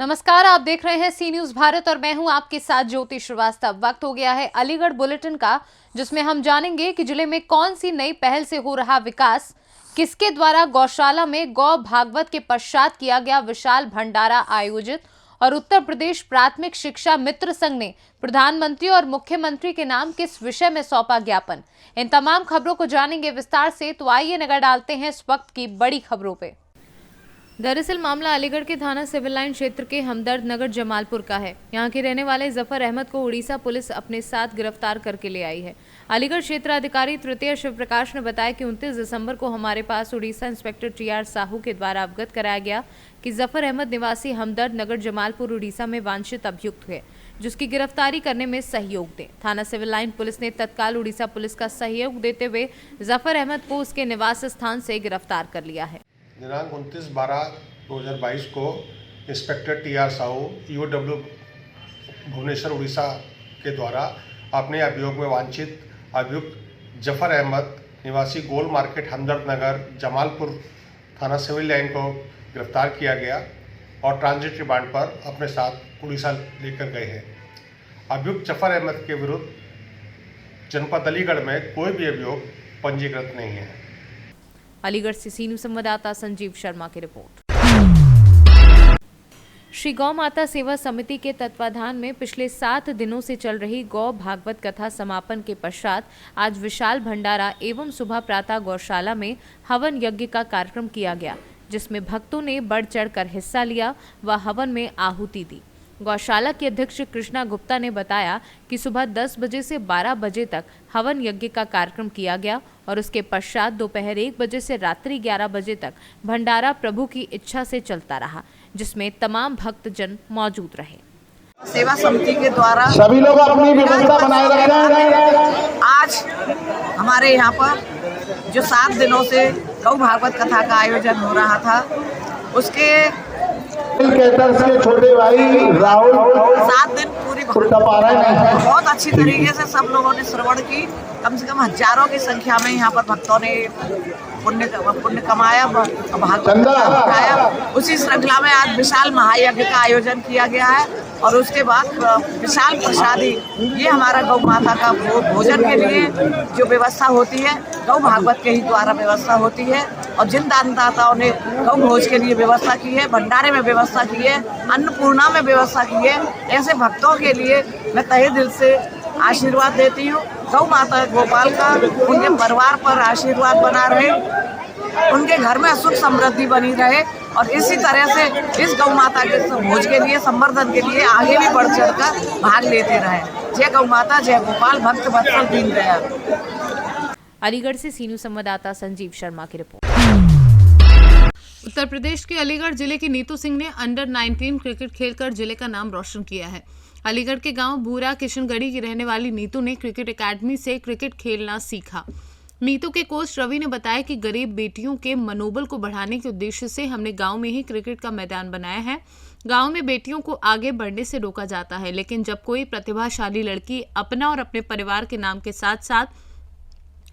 नमस्कार, आप देख रहे हैं सी न्यूज भारत और मैं हूं आपके साथ ज्योति श्रीवास्तव। वक्त हो गया है अलीगढ़ बुलेटिन का, जिसमें हम जानेंगे कि जिले में कौन सी नई पहल से हो रहा विकास, किसके द्वारा गौशाला में गौ भागवत के पश्चात किया गया विशाल भंडारा आयोजित और उत्तर प्रदेश प्राथमिक शिक्षा मित्र संघ ने प्रधानमंत्री और मुख्यमंत्री के नाम किस विषय में सौंपा ज्ञापन। इन तमाम खबरों को जानेंगे विस्तार से, तो आइए नजर डालते हैं इस वक्त की बड़ी खबरों पे। दरअसल मामला अलीगढ़ के थाना सिविल लाइन क्षेत्र के हमदर्द नगर जमालपुर का है। यहाँ के रहने वाले जफर अहमद को उड़ीसा पुलिस अपने साथ गिरफ्तार करके ले आई है। अलीगढ़ क्षेत्र अधिकारी तृतीय शिव प्रकाश ने बताया कि 29 दिसंबर को हमारे पास उड़ीसा इंस्पेक्टर TR साहू के द्वारा अवगत कराया गया कि जफर अहमद निवासी हमदर्द नगर जमालपुर उड़ीसा में वांछित अभियुक्त है, जिसकी गिरफ्तारी करने में सहयोग दें। थाना सिविल लाइन पुलिस ने तत्काल उड़ीसा पुलिस का सहयोग देते हुए जफर अहमद को उसके निवास स्थान से गिरफ्तार कर लिया है। दिनांक 29/12/2022 को inspector TR Sahu EOW Bhubaneswar Orissa के द्वारा अपने अभियोग में वांछित अभियुक्त जफर अहमद निवासी गोल मार्केट हमदर्द नगर जमालपुर थाना सिविल लाइन को गिरफ्तार किया गया और ट्रांजिट रिमांड पर अपने साथ उड़ीसा लेकर गए हैं। अभियुक्त जफर अहमद के विरुद्ध जनपद अलीगढ़ में कोई भी अभियोग पंजीकृत नहीं है। अलीगढ़ से सी न्यूज संवाददाता संजीव शर्मा की रिपोर्ट। श्री गौ माता सेवा समिति के तत्वाधान में पिछले 7 दिनों से चल रही गौ भागवत कथा समापन के पश्चात आज विशाल भंडारा एवं सुबह प्रातः गौशाला में हवन यज्ञ का कार्यक्रम किया गया, जिसमें भक्तों ने बढ़ चढ़कर हिस्सा लिया व हवन में आहुति दी। गौशाला के अध्यक्ष कृष्णा गुप्ता ने बताया कि सुबह 10 बजे से 12 बजे तक हवन यज्ञ का कार्यक्रम किया गया और उसके पश्चात दोपहर 1 बजे से रात्रि 11 बजे तक भंडारा प्रभु की इच्छा से चलता रहा, जिसमें तमाम भक्तजन मौजूद रहे। सेवा समिति के द्वारा सभी लोग अपनी व्यवस्था बनाए रखें। आज हमारे यहाँ पर जो 7 दिनों से गौ भागवत कथा का आयोजन हो रहा था, उसके के छोटे भाई राहुल 7 दिन पूरी बहुत अच्छी तरीके से सब लोगों ने श्रवण की। कम से कम हजारों की संख्या में यहाँ पर भक्तों ने पुण्य कमाया, भागवत गाया। उसी श्रृंखला में आज विशाल महायज्ञ का आयोजन किया गया है और उसके बाद विशाल प्रसादी, ये हमारा गौ माता का भोजन के लिए जो व्यवस्था होती है गौ भागवत के ही द्वारा व्यवस्था होती है और जिन दानदाताओं ने गौ भोज के लिए व्यवस्था की है, भंडारे में व्यवस्था की है, अन्नपूर्णा में व्यवस्था की है, ऐसे भक्तों के लिए मैं तहे दिल से आशीर्वाद देती हूँ। गौ माता गोपाल का उनके परिवार पर आशीर्वाद बना रहे, उनके घर में सुख समृद्धि बनी रहे और इसी तरह से इस गौ माता के भोज के लिए, संवर्धन के लिए आगे भी बढ़ चढ़ कर भाग लेते रहे। जय गौ माता, जय गोपाल, भक्त वत्सल दीनदयाल। अलीगढ़ से सी न्यूज संवाददाता संजीव शर्मा की रिपोर्ट। उत्तर प्रदेश के अलीगढ़ जिले की नीतू सिंह ने अंडर 19 क्रिकेट खेलकर जिले का नाम रोशन किया है। अलीगढ़ के गांव बूरा किशनगढ़ी की रहने वाली नीतू ने क्रिकेट एकेडमी से क्रिकेट खेलना सीखा। नीतू के कोच रवि ने बताया कि गरीब बेटियों के मनोबल को बढ़ाने के उद्देश्य से हमने गांव में ही क्रिकेट का मैदान बनाया है। गांव में बेटियों को आगे बढ़ने से रोका जाता है, लेकिन जब कोई प्रतिभाशाली लड़की अपना और अपने परिवार के नाम के साथ साथ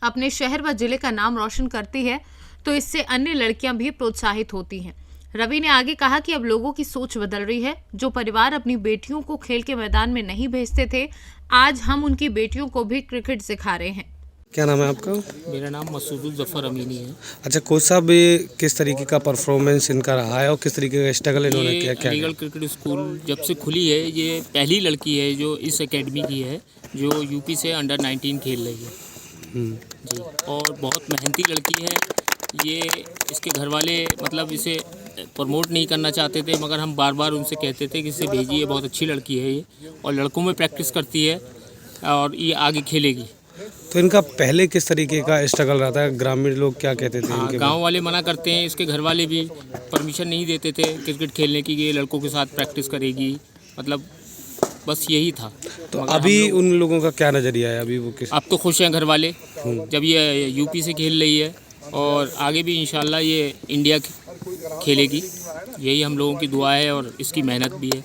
अपने शहर व जिले का नाम रोशन करती है तो इससे अन्य लड़कियां भी प्रोत्साहित होती हैं। रवि ने आगे कहा कि अब लोगों की सोच बदल रही है। जो परिवार अपनी बेटियों को खेल के मैदान में नहीं भेजते थे, आज हम उनकी बेटियों को भी क्रिकेट सिखा रहे हैं। क्या नाम है आपका? मेरा नाम मसूद जफर अमीनी है। अच्छा कोच साहब, ये किस तरीके का परफॉर्मेंस इनका रहा है और किस तरीके का स्ट्रगल इन्होंने किया? क्या अलीगढ़ क्रिकेट स्कूल जब से खुली है, ये पहली लड़की है जो इस एकेडमी की है, जो यूपी से अंडर 19 खेल रही है जी, और बहुत मेहनती लड़की है। ये इसके घर वाले मतलब इसे प्रमोट नहीं करना चाहते थे, मगर हम बार बार उनसे कहते थे कि इसे भेजिए, बहुत अच्छी लड़की है ये और लड़कों में प्रैक्टिस करती है और ये आगे खेलेगी। तो इनका पहले किस तरीके का स्ट्रगल रहा था? ग्रामीण लोग क्या कहते थे? गांव वाले मना करते हैं, इसके घर वाले भी परमिशन नहीं देते थे क्रिकेट खेलने की, ये लड़कों के साथ प्रैक्टिस करेगी, मतलब बस यही था। तो अभी उन लोगों का क्या नज़रिया है? अभी वो किस अब तो खुश हैं घर वाले जब ये यूपी से खेल रही है और आगे भी इंशाल्लाह ये इंडिया खेलेगी, यही हम लोगों की दुआ है और इसकी मेहनत भी है।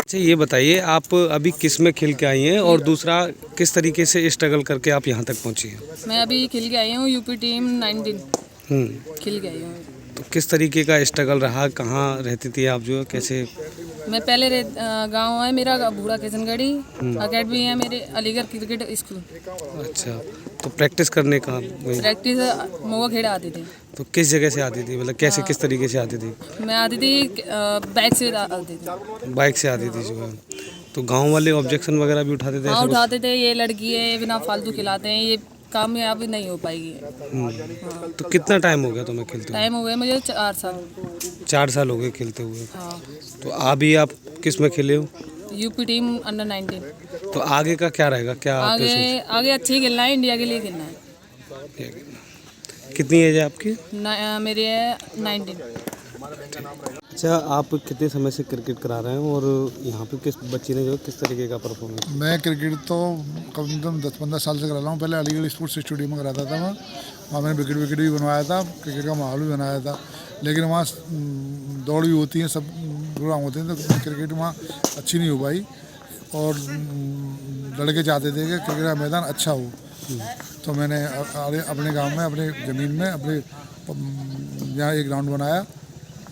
अच्छा ये बताइए, आप अभी किस में खेल के आई हैं और दूसरा किस तरीके से स्ट्रगल करके आप यहाँ तक पहुँची हैं? मैं अभी खेल के आई हूँ यूपी टीम 19 खेल के आई हूँ। तो किस तरीके का स्ट्रगल रहा, कहाँ रहती थी आप, जो कैसे? मैं पहले गांव है मेरा भूरा किशनगढ़ी, अकेडमी है मेरे अलीगढ़ क्रिकेट स्कूल। अच्छा, तो प्रैक्टिस करने का वही? प्रैक्टिस मोगा खेड़ा आती थी। तो किस जगह से आती थी, मतलब कैसे किस तरीके से आती थी? मैं आती थी बाइक से आती थी। बाइक से आती थी जो? तो गांव वाले ऑब्जेक्शन वगैरह भी उठाते थे? हाँ ऐसा कुछ? उठाते थे, ये लड़की है बिना फालतू खिलाते हैं, ये कामयाब नहीं हो पाएगी। तो कितना टाइम हो गया तुम्हें खेलते हुए? टाइम हो गया मुझे 4 साल। 4 साल हो गए खेलते हुए। हाँ, तो अभी आप किस में खेले हो? UP team under 19। तो आगे का क्या रहेगा, क्या आपके आगे अच्छे ही खेलना है, इंडिया के लिए खेलना है। सोच? कितनी एज है आपकी? मेरी है 19। अच्छा, आप कितने समय से क्रिकेट करा रहे हैं और यहाँ पे किस बच्चे ने जो किस तरीके का परफॉर्मेंस? मैं क्रिकेट तो कम से कम 10-15 साल से करा रहा हूँ। पहले अलीगढ़ स्पोर्ट्स स्टेडियम में कराता था मैं, वहाँ मैंने विकेट भी बनवाया था, क्रिकेट का माहौल भी बनाया था। लेकिन वहाँ दौड़ भी होती है, सब प्रोग्राम होते हैं, तो क्रिकेट वहाँ अच्छी नहीं हो पाई। और लड़के चाहते थे कि क्रिकेट का मैदान अच्छा हो, तो मैंने अपने गाँव में, अपने ज़मीन में, अपने यहाँ एक ग्राउंड बनाया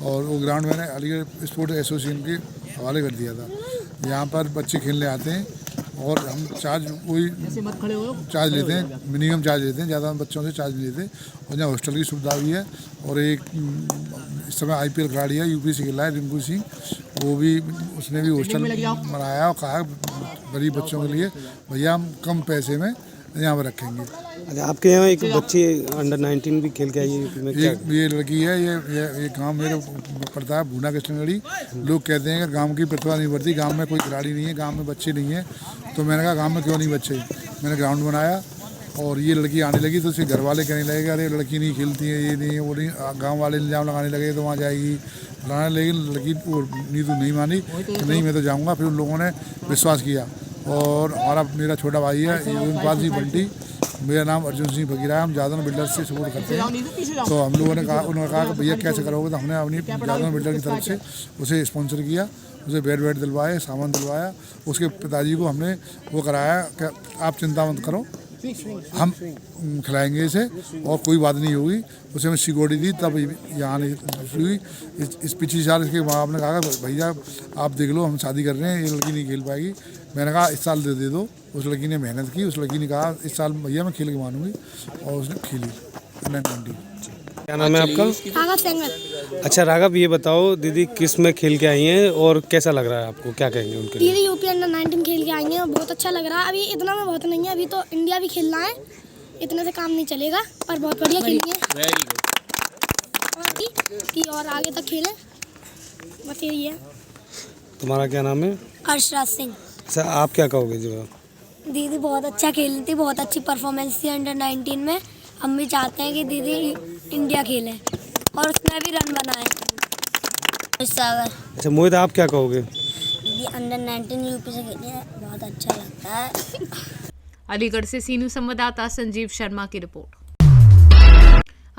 और वो ग्राउंड मैंने अलीगढ़ स्पोर्ट्स एसोसिएशन के हवाले कर दिया था। यहाँ पर बच्चे खेलने आते हैं और हम चार्ज लेते हैं, मिनिमम चार्ज लेते हैं, ज़्यादा बच्चों से चार्ज नहीं लेते। और यहाँ हॉस्टल की सुविधा भी है। और एक इस समय IPL खिलाड़ी है, यूपी से खेला है, रिंकू सिंह, वो भी, उसने भी हॉस्टल बनाया और कहा गरीब बच्चों के लिए भैया हम कम पैसे में यहाँ पर रखेंगे। अच्छा, आपके यहाँ एक बच्ची अंडर 19 भी खेल के आई है यूपी में? ये लड़की है, ये गांव मेरे पड़ता है भूना किशनगढ़ी। लोग कहते हैं कि गांव की प्रतिभा नहीं बढ़ती, गांव में कोई खिलाड़ी नहीं है, गांव में बच्चे नहीं है। तो मैंने कहा गांव में क्यों नहीं बच्चे, मैंने ग्राउंड बनाया और ये लड़की आने लगी। तो उसके घर वाले कहने लगे अरे लड़की नहीं खेलती है, ये नहीं है, वो नहीं। गाँव वाले इल्ज़ाम लगाने लगे तो वहाँ जाएगी फलाना, लेकिन लड़की वो नीतू नहीं मानी कि नहीं मैं तो जाऊँगा। फिर उन लोगों ने विश्वास किया और मेरा छोटा भाई है युगपाल सिंह बंटी, मेरा नाम अर्जुन सिंह फकीरा है, हम जादन बिल्डर से सपोर्ट करते हैं। तो हम लोगों ने कहा, उन्होंने कहा कि भैया कैसे करोगे, तो हमने अपनी जादन बिल्डर की तरफ से उसे स्पॉन्सर किया, उसे बैट दिलवाए, सामान दिलवाया। उसके पिताजी को हमने वो कराया कि आप चिंता मत करो, हम खिलाएंगे इसे और कोई बात नहीं होगी। उसे हमें सिक्योरिटी दी, तब यहाँ नहीं हुई। इस पिछले साल इसके माँ बाप ने कहा भैया आप देख लो हम शादी कर रहे हैं, ये लड़की नहीं खेल पाएगी। मैंने कहा इस साल दे दो। उस लड़की ने मेहनत की, उस लड़की ने कहा इस साल भैया मैं खेल के मानूंगी और उसने खेली। क्या नाम है आपका? राघव सेंगर। अच्छा राघव, ये बताओ दीदी किस में खेल के आई हैं और कैसा लग रहा है आपको, क्या कहेंगे उनके लिए? दीदी यूपी अंडर 19 खेल के आई हैं और बहुत अच्छा लग रहा है। अभी इतना में बहुत नहीं है, अभी तो इंडिया भी खेलना है, इतने से काम नहीं चलेगा, पर बहुत बढ़िया खेली है कि और आगे तक खेलें, बस यही है। तुम्हारा क्या नाम है? अर्शराज सिंह। अच्छा, आप क्या कहोगे जो? दीदी बहुत अच्छा खेली थी, बहुत अच्छी परफॉर्मेंस थी अंडर 19 में। हम भी चाहते हैं कि दीदी इंडिया खेले और उसमें भी रन बनाए। सागर। अच्छा मोहित, आप क्या कहोगे? दीदी अंडर 19 यूपी से खेली है, बहुत अच्छा लगता है। अलीगढ़ से सी न्यूज़ संवाददाता संजीव शर्मा की रिपोर्ट।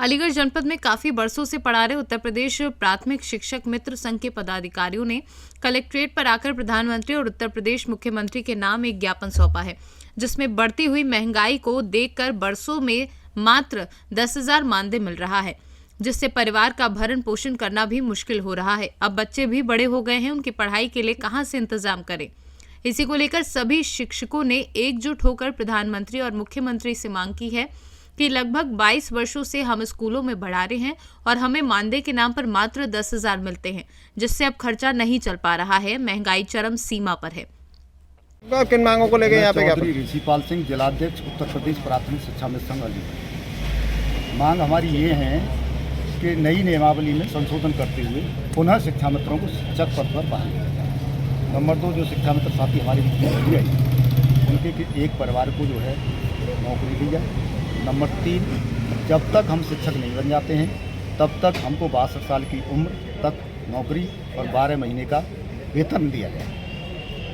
अलीगढ़ जनपद में काफी बरसों से पढ़ा रहे उत्तर प्रदेश प्राथमिक शिक्षक मित्र संघ के पदाधिकारियों ने कलेक्ट्रेट पर आकर प्रधानमंत्री और उत्तर प्रदेश मुख्यमंत्री के नाम एक ज्ञापन सौंपा है, जिसमें बढ़ती हुई महंगाई को देखकर बरसों में मात्र 10,000 मानदेय मिल रहा है, जिससे परिवार का भरण पोषण करना भी मुश्किल हो रहा है। अब बच्चे भी बड़े हो गए हैं, उनकी पढ़ाई के लिए कहां से इंतजाम करें। इसी को लेकर सभी शिक्षकों ने एकजुट होकर प्रधानमंत्री और मुख्यमंत्री से मांग की है कि लगभग 22 वर्षों से हम स्कूलों में पढ़ा रहे हैं और हमें मानदेय के नाम पर मात्र 10,000 मिलते हैं, जिससे अब खर्चा नहीं चल पा रहा है। महंगाई चरम सीमा पर है। किन मांगों को लेकर यहाँ पे क्या? ऋषिपाल सिंह, जिलाध्यक्ष उत्तर प्रदेश प्राथमिक शिक्षा मित्र संघ अलीगढ़। मांग हमारी ये है कि नई नियमावली में संशोधन करते हुए पुनः शिक्षा मित्रों को शिक्षक पद पर बहाल किया जाए। नंबर 2, जो शिक्षा मित्र साथी हमारी निकली आई उनके एक परिवार को जो है नौकरी दी जाए। नंबर 3, जब तक हम शिक्षक नहीं बन जाते हैं तब तक हमको 62 साल की उम्र तक नौकरी और 12 महीने का वेतन दिया जाए।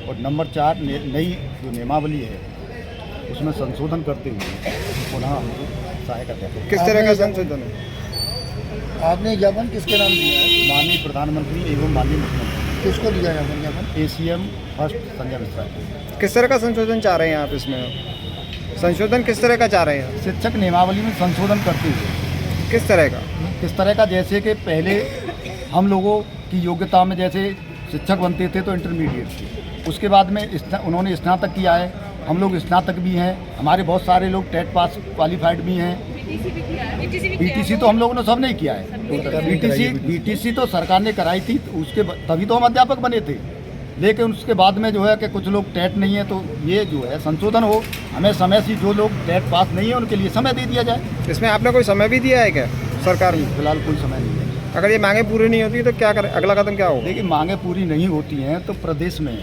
और नंबर 4, नई जो नियमावली है उसमें संशोधन करते हुए पुनः हमको सहायता देते हैं। किस तरह का संशोधन है? आपने ज्ञापन किसके नाम दिया है? माननीय प्रधानमंत्री एवं माननीय मुख्यमंत्री। किसको दिया ज्ञापन? ACM first Sanjay Mishra. किस तरह का संशोधन चाह रहे हैं आप इसमें? संशोधन किस तरह का चाह रहे हैं? शिक्षक नियमावली में संशोधन करते हुए। किस तरह का? किस तरह का, जैसे कि पहले हम लोगों की योग्यता में जैसे शिक्षक बनते थे तो इंटरमीडिएट थे, उसके बाद में उन्होंने स्नातक किया है, हम लोग स्नातक भी हैं, हमारे बहुत सारे लोग टेट पास क्वालिफाइड भी हैं। बीटीसी तो हम लोगों ने सब नहीं किया है, बीटीसी तो सरकार ने कराई थी, उसके तभी तो हम अध्यापक बने थे, लेकिन उसके बाद में जो है कि कुछ लोग टेट नहीं है, तो ये जो है संशोधन हो, हमें समय से जो लोग टेट पास नहीं है उनके लिए समय दे दिया जाए। इसमें आपने कोई समय भी दिया है क्या सरकार में? फिलहाल कोई समय नहीं है। अगर ये मांगे पूरी नहीं होती तो क्या करें, अगला कदम क्या होगा? देखिए, मांगे पूरी नहीं होती हैं तो प्रदेश में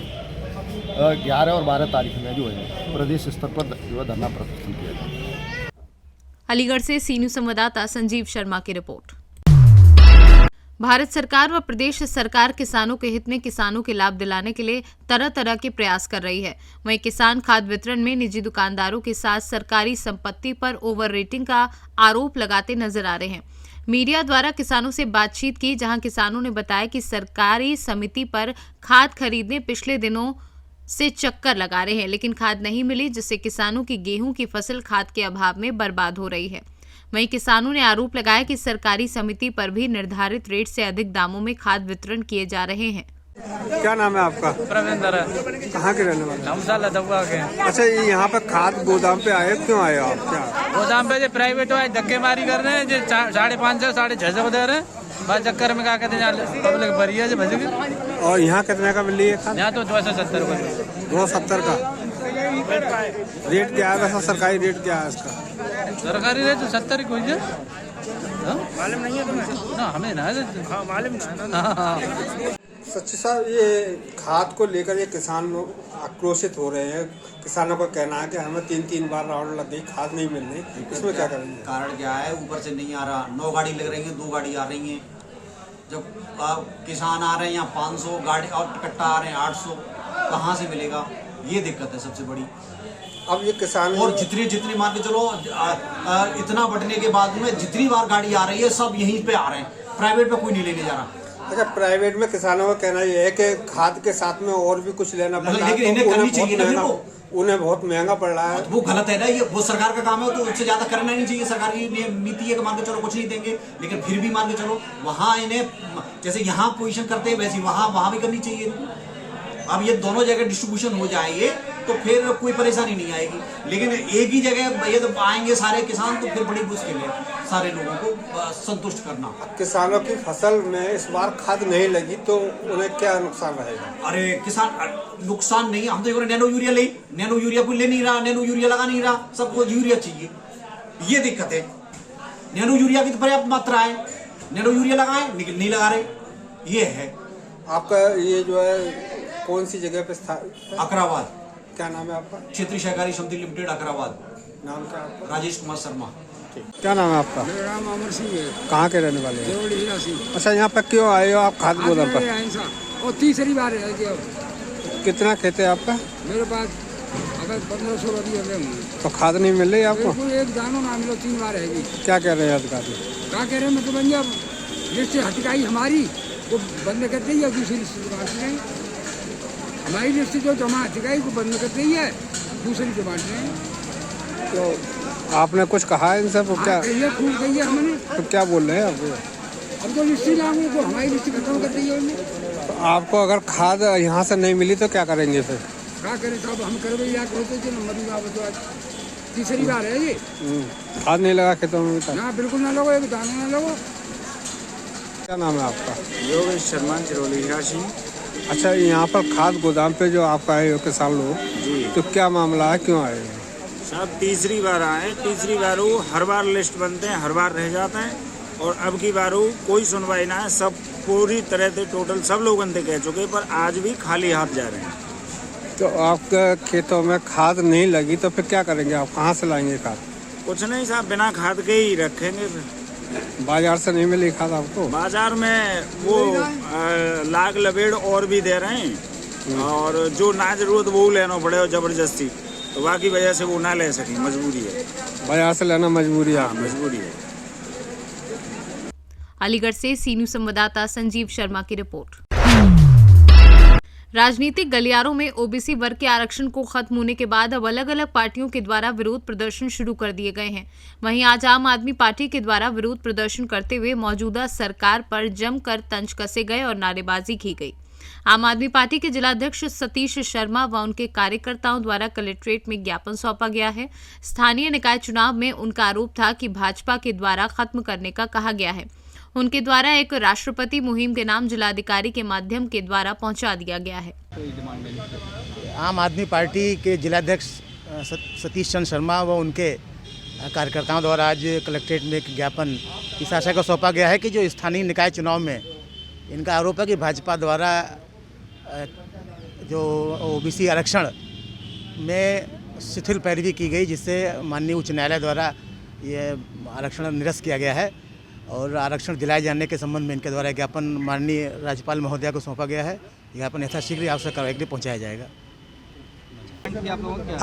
11 और 12 तारीख में जो है प्रदेश स्तर पर जो है धरना प्रदर्शन किया जाएगा। अलीगढ़ से सी न्यूज संवाददाता संजीव शर्मा की रिपोर्ट। भारत सरकार व प्रदेश सरकार किसानों के हित में किसानों के लाभ दिलाने के लिए तरह तरह के प्रयास कर रही है। वहीं किसान खाद वितरण में निजी दुकानदारों के साथ सरकारी संपत्ति पर ओवर रेटिंग का आरोप लगाते नजर आ रहे हैं। मीडिया द्वारा किसानों से बातचीत की, जहां किसानों ने बताया कि सरकारी समिति पर खाद खरीदने पिछले दिनों से चक्कर लगा रहे हैं, लेकिन खाद नहीं मिली, जिससे किसानों की गेहूं की फसल खाद के अभाव में बर्बाद हो रही है। वहीं किसानों ने आरोप लगाया कि सरकारी समिति पर भी निर्धारित रेट से अधिक दामों में खाद वितरण किए जा रहे हैं। क्या नाम है आपका? प्रवेंद्र। कहाँ के रहने वाले? हम साला दबुआ के। अच्छा, ये यहाँ पे खाद गोदाम पे आए, क्यों आए आप? क्या गोदाम पे जो प्राइवेट वाले धक्के मारी कर रहे हैं, जो 550 650 दे रहे हैं, बस चक्कर में क्या कहते हैं पब्लिक भरी है जो भज। और यहाँ कितने का मिल रही है खाद? यहाँ तो 270 रुपये। 270 का रेट क्या है वैसा? सरकारी रेट क्या है इसका? सरकारी रेट तो 70 ही कोई है। मालूम नहीं है तुम्हें? ना, हमें ना मालूम ना। सच्ची साहब, ये खाद को लेकर ये किसान लोग आक्रोशित हो रहे हैं। किसानों का कहना है कि हमें 3 बार राउंड लग गई, खाद नहीं मिल रही, इसमें क्या करेंगे? कारण क्या है? ऊपर से नहीं आ रहा, 9 गाड़ी लग रही है, 2 गाड़ी आ रही हैं। जब किसान आ रहे हैं यहाँ 500 गाड़ी और कट्टा आ रहे हैं 800, कहाँ से मिलेगा? ये दिक्कत है सबसे बड़ी। अब ये किसान और जितनी मान के चलो इतना बढ़ने के बाद में जितनी बार गाड़ी आ रही है सब यहीं पे आ रहे हैं, प्राइवेट पे कोई नहीं लेने जा रहा। अच्छा, प्राइवेट में किसानों का कहना ये है कि खाद के साथ में और भी कुछ लेना पड़ता है, लेकिन इन्हें करनी चाहिए ना, उन्हें बहुत महंगा पड़ रहा है। वो गलत है ना, ये वो सरकार का काम है तो उससे ज्यादा करना नहीं चाहिए। सरकार की नीति है कि मान के चलो कुछ नहीं देंगे, लेकिन फिर भी मान के चलो वहाँ इन्हें जैसे यहाँ पोजीशन करते हैं वैसे वहाँ भी करनी चाहिए। अब ये दोनों जगह डिस्ट्रीब्यूशन हो जाएंगे तो फिर कोई परेशानी नहीं आएगी, लेकिन एक ही जगह ये तो आएंगे सारे किसान तो फिर बड़ी मुश्किल है सारे लोगों को संतुष्ट करना। किसानों की फसल में इस बार खाद नहीं लगी तो उन्हें क्या नुकसान रहेगा? अरे किसान नुकसान नहीं, हम तो नैनो यूरिया ले, नैनो यूरिया कोई ले नहीं रहा, नैनो यूरिया लगा नहीं रहा, सबको यूरिया चाहिए, ये दिक्कत है। नैनो यूरिया की तो पर्याप्त मात्रा है, नैनो यूरिया लगाए नहीं लगा रहे, ये है। आपका ये जो है कौन सी जगह पे स्थापित? अकराबाद। क्या नाम है आपका? क्षेत्रीय सहकारी समिति लिमिटेड अकराबाद। नाम क्या आपका? राजेश कुमार शर्मा। क्या नाम है आपका? मेरा नाम अमर सिंह है। कहाँ के रहने वाले हैं? देवड़ी हीरा सिंह। अच्छा, यहाँ पर क्यों आए हो आप खाद गोदाम पर? और तीसरी बार है। कितना खेत है आपका? मेरे पास अगर 1500 रुपये। तो खाद नहीं मिल रही आपको? एक दानो ना मिलो, 3 बार है। क्या कह रहे हैं अधिकारी? क्या कह रहे हैं मतलब भैया लिस्ट हटकाई हमारी वो बंद कर दी है, दूसरी लिस्ट बांट रहे हैं। हमारी लिस्ट जो जमा हटकाई को बंद कर दी है, दूसरी जो बांट रहे हैं। तो आपने कुछ कहा है इनसे? क्या खूब गई है हमने। तो क्या बोल रहे हैं आपको? अब तो लिस्ट लागू तो हमारी लिस्ट खत्म कर दी है उन्होंने। तो आपको अगर खाद यहाँ से नहीं मिली तो क्या करेंगे फिर? क्या करें साहब, हम करवे या होते थे नंबर तीसरी बार है ये। खाद नहीं लगा खेतों में? ना, बिल्कुल ना लगो, एक दाना ना लगो। क्या नाम है आपका? योगेश शर्मा, चिरौली हीरा सिंह। अच्छा, यहाँ पर खाद गोदाम पे जो आप आए हो किसान लोग, तो क्या मामला है, क्यों आए? साहब तीसरी बार आए, तीसरी बार वो हर बार लिस्ट बनते हैं, हर बार रह जाते हैं, और अब की बार वो कोई सुनवाई ना है। सब पूरी तरह से टोटल सब लोग अंत कह चुके, पर आज भी खाली हाथ जा रहे हैं। तो आपके खेतों में खाद नहीं लगी तो फिर क्या करेंगे आप? कहाँ से लाएंगे खाद? कुछ नहीं साहब, बिना खाद के ही रखेंगे। फिर बाजार से नहीं मिली खाद आपको? बाजार में वो लाग लबेड़ और भी दे रहे हैं, और जो ना जरूरत वो लेना पड़े और जबरदस्ती, तो बाकी वजह से वो ना ले सके, मजबूरी है। बाजार से लेना मजबूरी है? मजबूरी है। अलीगढ़ से सी न्यूज संवाददाता संजीव शर्मा की रिपोर्ट। राजनीतिक गलियारों में ओबीसी वर्ग के आरक्षण को खत्म होने के बाद अब अलग अलग पार्टियों के द्वारा विरोध प्रदर्शन शुरू कर दिए गए हैं। वहीं आज आम आदमी पार्टी के द्वारा विरोध प्रदर्शन करते हुए मौजूदा सरकार पर जमकर तंज कसे गए और नारेबाजी की गई। आम आदमी पार्टी के जिलाध्यक्ष सतीश शर्मा व उनके कार्यकर्ताओं द्वारा कलेक्ट्रेट में ज्ञापन सौंपा गया है। स्थानीय निकाय चुनाव में उनका आरोप था कि भाजपा के द्वारा खत्म करने का कहा गया है। उनके द्वारा एक राष्ट्रपति मुहिम के नाम जिलाधिकारी के माध्यम के द्वारा पहुंचा दिया गया है। आम आदमी पार्टी के जिलाध्यक्ष सतीश चंद्र शर्मा व उनके कार्यकर्ताओं द्वारा आज कलेक्ट्रेट में एक ज्ञापन इस आशय को सौंपा गया है कि जो स्थानीय निकाय चुनाव में इनका आरोप है कि भाजपा द्वारा जो ओबीसी आरक्षण में शिथिल पैरवी की गई, जिससे माननीय उच्च न्यायालय द्वारा ये आरक्षण निरस्त किया गया है और आरक्षण दिलाए जाने के संबंध में इनके द्वारा ज्ञापन माननीय राज्यपाल महोदया को सौंपा गया है। ज्ञापन यथाशीघ्र आवश्यक कार्रवाई के लिए पहुँचाया जाएगा।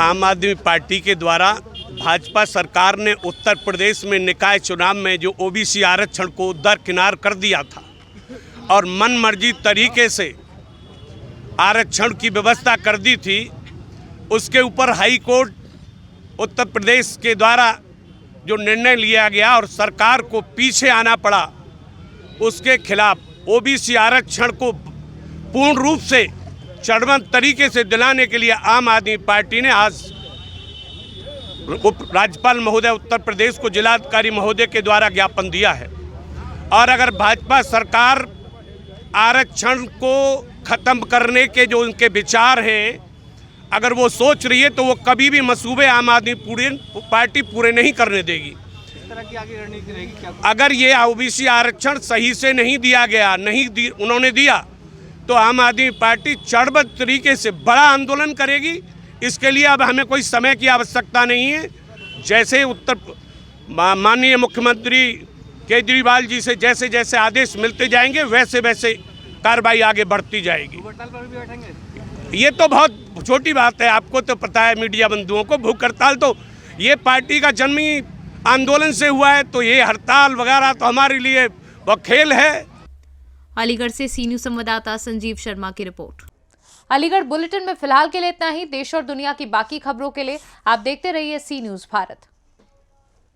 आम आदमी पार्टी के द्वारा भाजपा सरकार ने उत्तर प्रदेश में निकाय चुनाव में जो ओबीसी आरक्षण को दरकिनार कर दिया था और मनमर्जी तरीके से आरक्षण की व्यवस्था कर दी थी, उसके ऊपर हाई कोर्ट उत्तर प्रदेश के द्वारा जो निर्णय लिया गया और सरकार को पीछे आना पड़ा, उसके खिलाफ ओबीसी आरक्षण को पूर्ण रूप से चरणबद्ध तरीके से दिलाने के लिए आम आदमी पार्टी ने आज राज्यपाल महोदय उत्तर प्रदेश को जिलाधिकारी महोदय के द्वारा ज्ञापन दिया है। और अगर भाजपा सरकार आरक्षण को ख़त्म करने के जो उनके विचार हैं, अगर वो सोच रही है तो वो कभी भी मंसूबे आम आदमी पार्टी पूरे नहीं करने देगी। इस तरह की आगे रणनीति रहेगी क्या? अगर ये ओबीसी आरक्षण सही से नहीं दिया गया, उन्होंने दिया, तो आम आदमी पार्टी चरणबद्ध तरीके से बड़ा आंदोलन करेगी। इसके लिए अब हमें कोई समय की आवश्यकता नहीं है। जैसे माननीय मुख्यमंत्री केजरीवाल जी से जैसे जैसे आदेश मिलते जाएंगे, वैसे वैसे कार्रवाई आगे बढ़ती जाएगी। हड़ताल पर भी बैठेंगे? ये तो बहुत छोटी बात है, आपको तो पता है मीडिया बंधुओं को। भूख हड़ताल तो ये पार्टी का जन्मी आंदोलन से हुआ है, तो ये हड़ताल वगैरह तो हमारे लिए वो खेल है। अलीगढ़ से सी न्यूज़ संवाददाता संजीव शर्मा की रिपोर्ट। अलीगढ़ बुलेटिन में फिलहाल के लिए इतना ही। देश और दुनिया की बाकी खबरों के लिए आप देखते रहिए सी न्यूज़ भारत।